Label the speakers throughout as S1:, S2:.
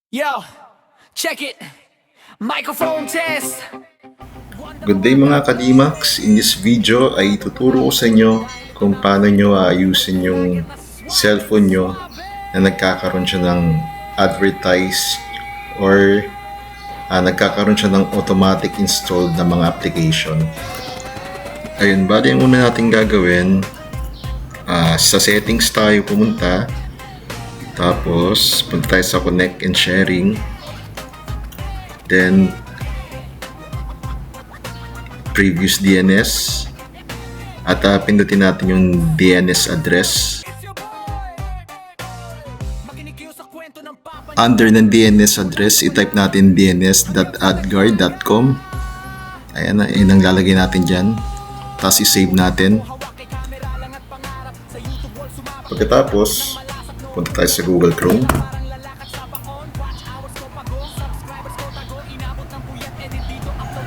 S1: Yo, check it. Microphone test.
S2: Good day mga Kalimax. In this video ay tuturo ko sa inyo kung paano nyo aayusin yung cellphone nyo na nagkakaroon siya ng advertise or nagkakaroon siya ng automatic installed na mga application. Ayun, bali ang una natin gagawin, sa settings tayo pumunta, tapos punta tayo sa connect and sharing, then previous DNS at pindutin natin yung DNS address. Under ng DNS address, i-type natin dns.adguard.com. Ayan na, yun ang lalagay natin dyan. Tapos i-save natin. Pagkatapos, punta tayo sa Google Chrome.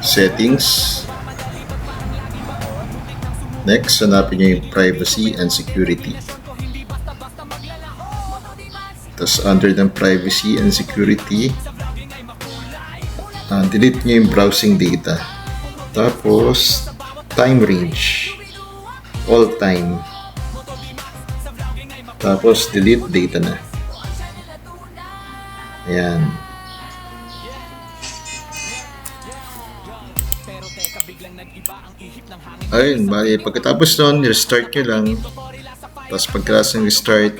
S2: Settings. Next, hanapin nyo yung privacy and security. Tapos under ng privacy and security, delete nyo yung browsing data. Tapos, time range. All time. Tapos, delete data na. Ayan. Ayun, bali, pagkatapos nun, restart nyo lang. Tapos pagkatapos ng restart,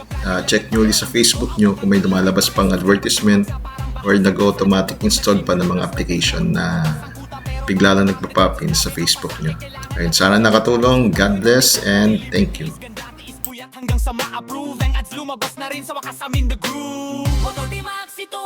S2: check nyo ulit sa Facebook nyo kung may lumalabas pang advertisement or nag-automatic install pa ng mga application na bigla lang nagpa-pop in sa Facebook nyo. Ayun, sana nakatulong. God bless and thank you.
S1: Hanggang sa ma-approve ang ads lumabas na rin sa wakas amin the groove. Motor Max ito